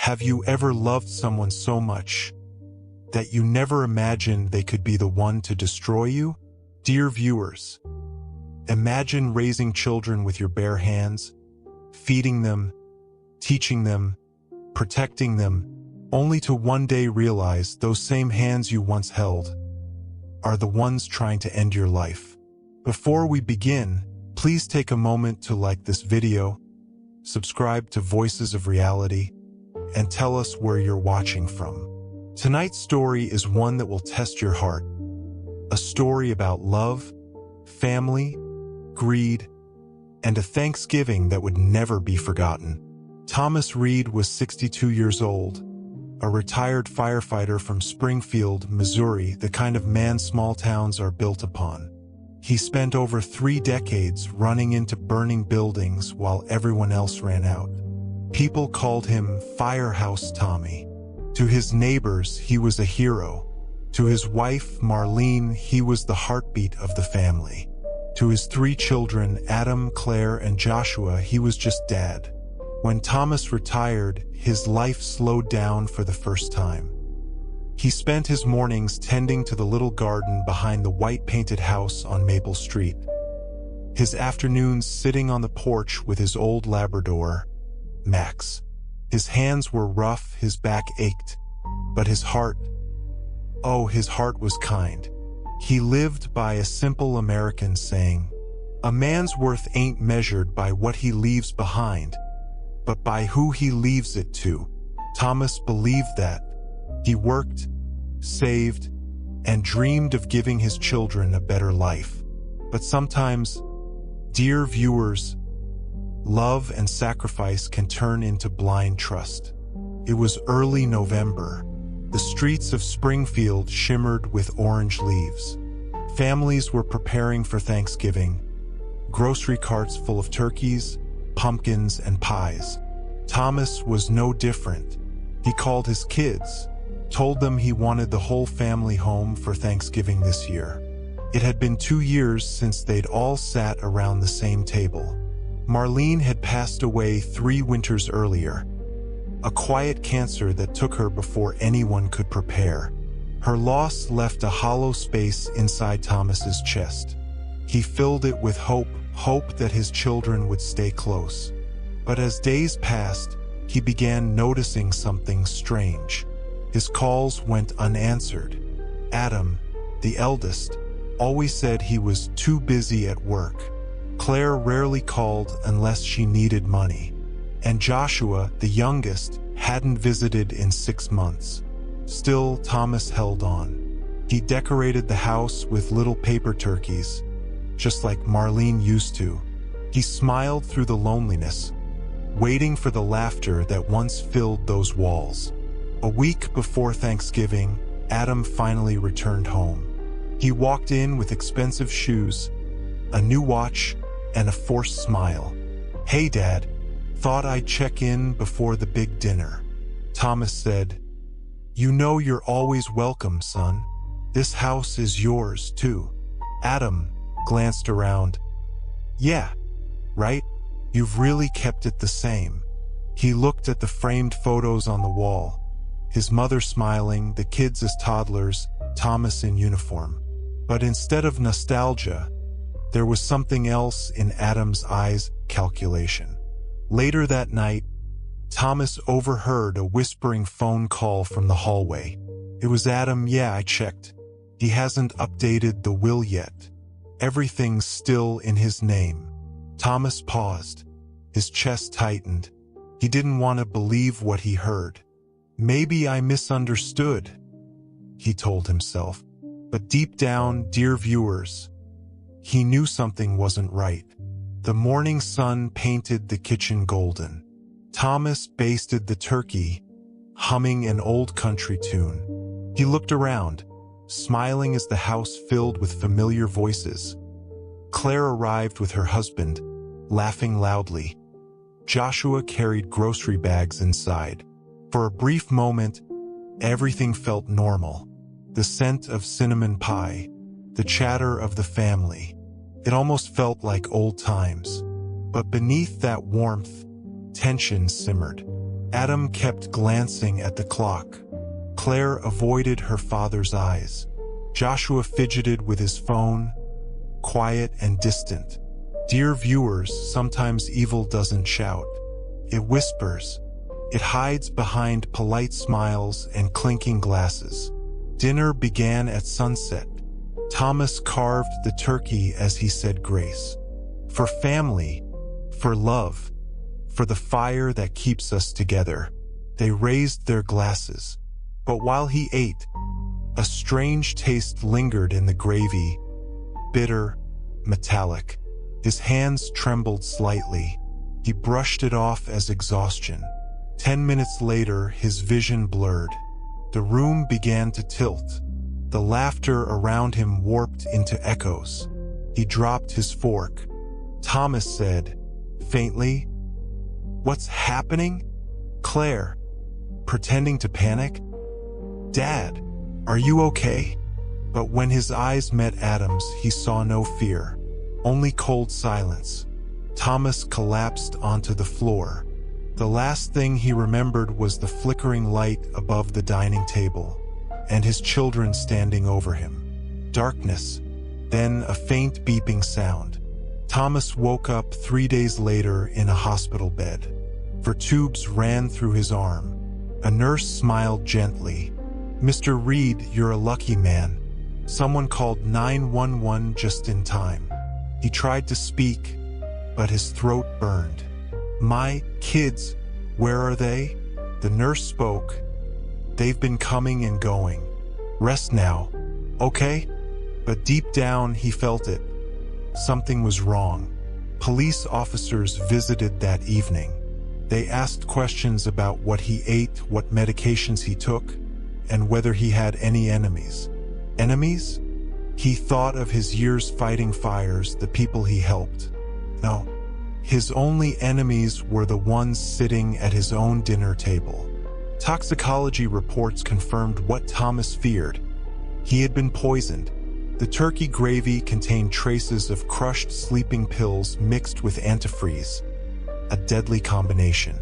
Have you ever loved someone so much that you never imagined they could be the one to destroy you? Dear viewers, imagine raising children with your bare hands, feeding them, teaching them, protecting them, only to one day realize those same hands you once held are the ones trying to end your life. Before we begin, please take a moment to like this video, subscribe to Voices of Reality, and tell us where you're watching from. Tonight's story is one that will test your heart. A story about love, family, greed, and a Thanksgiving that would never be forgotten. Thomas Reed was 62 years old, a retired firefighter from Springfield, Missouri, the kind of man small towns are built upon. He spent over 3 decades running into burning buildings while everyone else ran out. People called him Firehouse Tommy. To his neighbors, he was a hero. To his wife, Marlene, he was the heartbeat of the family. To his 3 children, Adam, Claire, and Joshua, he was just dad. When Thomas retired, his life slowed down for the first time. He spent his mornings tending to the little garden behind the white-painted house on Maple Street. His afternoons sitting on the porch with his old Labrador, Max. His hands were rough, his back ached, but his heart was kind. He lived by a simple American saying, "A man's worth ain't measured by what he leaves behind, but by who he leaves it to." Thomas believed that. He worked, saved, and dreamed of giving his children a better life. But sometimes, dear viewers, love and sacrifice can turn into blind trust. It was early November. The streets of Springfield shimmered with orange leaves. Families were preparing for Thanksgiving, grocery carts full of turkeys, pumpkins, and pies. Thomas was no different. He called his kids, told them he wanted the whole family home for Thanksgiving this year. It had been 2 years since they'd all sat around the same table. Marlene had passed away 3 winters earlier, a quiet cancer that took her before anyone could prepare. Her loss left a hollow space inside Thomas's chest. He filled it with hope that his children would stay close. But as days passed, he began noticing something strange. His calls went unanswered. Adam, the eldest, always said he was too busy at work. Claire rarely called unless she needed money. And Joshua, the youngest, hadn't visited in 6 months. Still, Thomas held on. He decorated the house with little paper turkeys, just like Marlene used to. He smiled through the loneliness, waiting for the laughter that once filled those walls. A week before Thanksgiving, Adam finally returned home. He walked in with expensive shoes, a new watch, and a forced smile. "Hey, Dad, thought I'd check in before the big dinner." Thomas said, "You know you're always welcome, son. This house is yours, too." Adam glanced around. "Yeah, right? You've really kept it the same." He looked at the framed photos on the wall, his mother smiling, the kids as toddlers, Thomas in uniform. But instead of nostalgia, there was something else in Adam's eyes: calculation. Later that night, Thomas overheard a whispering phone call from the hallway. It was Adam. "Yeah, I checked. He hasn't updated the will yet. Everything's still in his name." Thomas paused. His chest tightened. He didn't want to believe what he heard. "Maybe I misunderstood," he told himself. But deep down, dear viewers, he knew something wasn't right. The morning sun painted the kitchen golden. Thomas basted the turkey, humming an old country tune. He looked around, smiling as the house filled with familiar voices. Claire arrived with her husband, laughing loudly. Joshua carried grocery bags inside. For a brief moment, everything felt normal. The scent of cinnamon pie, the chatter of the family. It almost felt like old times. But beneath that warmth, tension simmered. Adam kept glancing at the clock. Claire avoided her father's eyes. Joshua fidgeted with his phone, quiet and distant. Dear viewers, sometimes evil doesn't shout. It whispers. It hides behind polite smiles and clinking glasses. Dinner began at sunset. Thomas carved the turkey as he said grace. For family, for love, for the fire that keeps us together. They raised their glasses. But while he ate, a strange taste lingered in the gravy, bitter, metallic. His hands trembled slightly. He brushed it off as exhaustion. 10 minutes later, his vision blurred. The room began to tilt. The laughter around him warped into echoes. He dropped his fork. Thomas said, faintly, "What's happening?" Claire, pretending to panic, "Dad, are you okay?" But when his eyes met Adam's, he saw no fear, only cold silence. Thomas collapsed onto the floor. The last thing he remembered was the flickering light above the dining table, and his children standing over him. Darkness, then a faint beeping sound. Thomas woke up 3 days later in a hospital bed. For tubes ran through his arm. A nurse smiled gently. "Mr. Reed, you're a lucky man. Someone called 911 just in time." He tried to speak, but his throat burned. "My kids, where are they?" The nurse spoke. "They've been coming and going. Rest now, okay?" But deep down he felt it. Something was wrong. Police officers visited that evening. They asked questions about what he ate, what medications he took, and whether he had any enemies. Enemies? He thought of his years fighting fires, the people he helped. No, his only enemies were the ones sitting at his own dinner table. Toxicology reports confirmed what Thomas feared. He had been poisoned. The turkey gravy contained traces of crushed sleeping pills mixed with antifreeze, a deadly combination.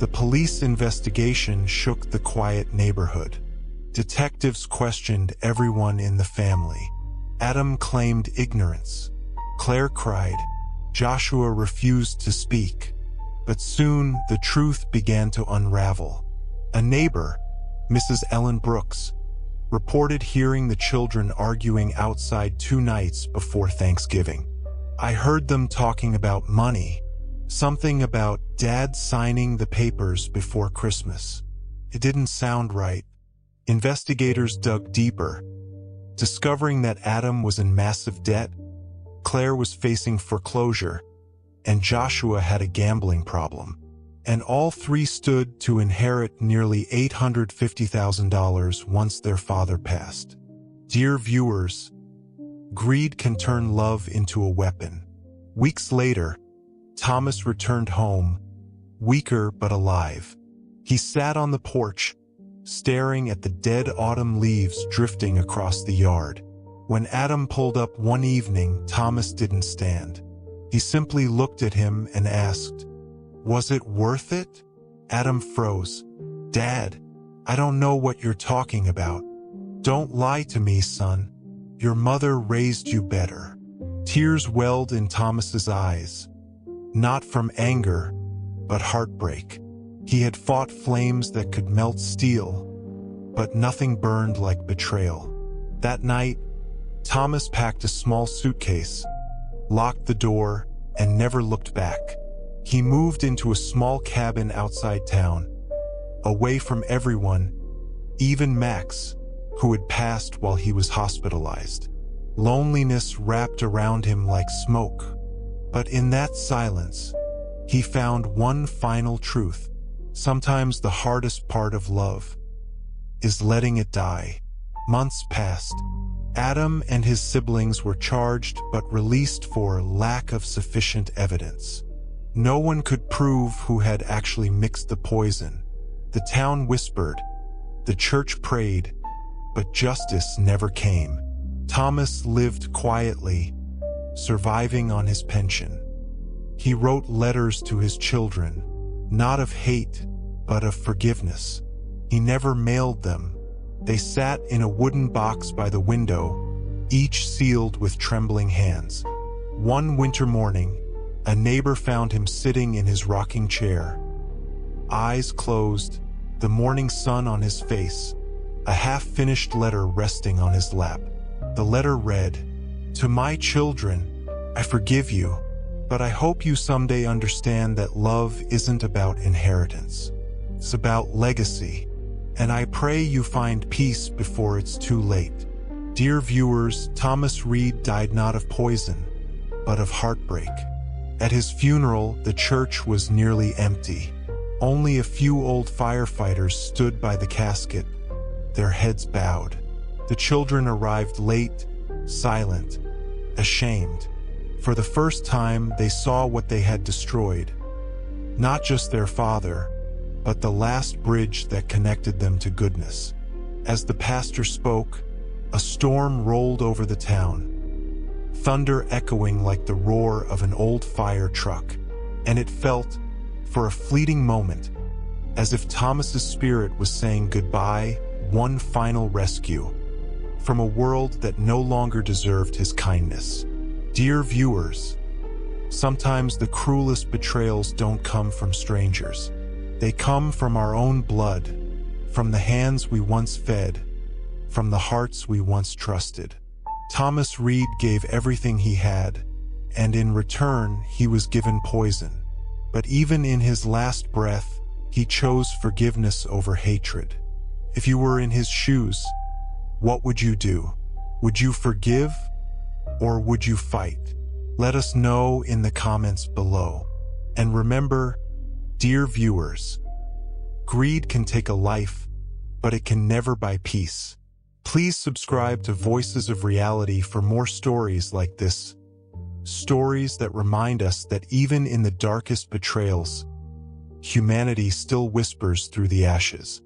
The police investigation shook the quiet neighborhood. Detectives questioned everyone in the family. Adam claimed ignorance. Claire cried. Joshua refused to speak. But soon the truth began to unravel. A neighbor, Mrs. Ellen Brooks, reported hearing the children arguing outside 2 nights before Thanksgiving. "I heard them talking about money. Something about Dad signing the papers before Christmas. It didn't sound right." Investigators dug deeper, discovering that Adam was in massive debt, Claire was facing foreclosure, and Joshua had a gambling problem. And all 3 stood to inherit nearly $850,000 once their father passed. Dear viewers, greed can turn love into a weapon. Weeks later, Thomas returned home, weaker but alive. He sat on the porch, staring at the dead autumn leaves drifting across the yard. When Adam pulled up one evening, Thomas didn't stand. He simply looked at him and asked, "Was it worth it?" Adam froze. "Dad, I don't know what you're talking about." "Don't lie to me, son. Your mother raised you better." Tears welled in Thomas's eyes, not from anger, but heartbreak. He had fought flames that could melt steel, but nothing burned like betrayal. That night, Thomas packed a small suitcase, locked the door, and never looked back. He moved into a small cabin outside town, away from everyone, even Max, who had passed while he was hospitalized. Loneliness wrapped around him like smoke. But in that silence, he found one final truth. Sometimes the hardest part of love is letting it die. Months passed. Adam and his siblings were charged but released for lack of sufficient evidence. No one could prove who had actually mixed the poison. The town whispered, the church prayed, but justice never came. Thomas lived quietly, surviving on his pension. He wrote letters to his children, not of hate, but of forgiveness. He never mailed them. They sat in a wooden box by the window, each sealed with trembling hands. One winter morning, a neighbor found him sitting in his rocking chair. Eyes closed, the morning sun on his face, a half-finished letter resting on his lap. The letter read, "To my children, I forgive you, but I hope you someday understand that love isn't about inheritance. It's about legacy, and I pray you find peace before it's too late." Dear viewers, Thomas Reed died not of poison, but of heartbreak. At his funeral, the church was nearly empty. Only a few old firefighters stood by the casket, their heads bowed. The children arrived late, silent, ashamed. For the first time, they saw what they had destroyed. Not just their father, but the last bridge that connected them to goodness. As the pastor spoke, a storm rolled over the town, thunder echoing like the roar of an old fire truck, and it felt, for a fleeting moment, as if Thomas's spirit was saying goodbye, one final rescue, from a world that no longer deserved his kindness. Dear viewers, sometimes the cruelest betrayals don't come from strangers. They come from our own blood, from the hands we once fed, from the hearts we once trusted. Thomas Reed gave everything he had, and in return he was given poison. But even in his last breath, he chose forgiveness over hatred. If you were in his shoes, what would you do? Would you forgive, or would you fight? Let us know in the comments below. And remember, dear viewers, greed can take a life, but it can never buy peace. Please subscribe to Voices of Reality for more stories like this. Stories that remind us that even in the darkest betrayals, humanity still whispers through the ashes.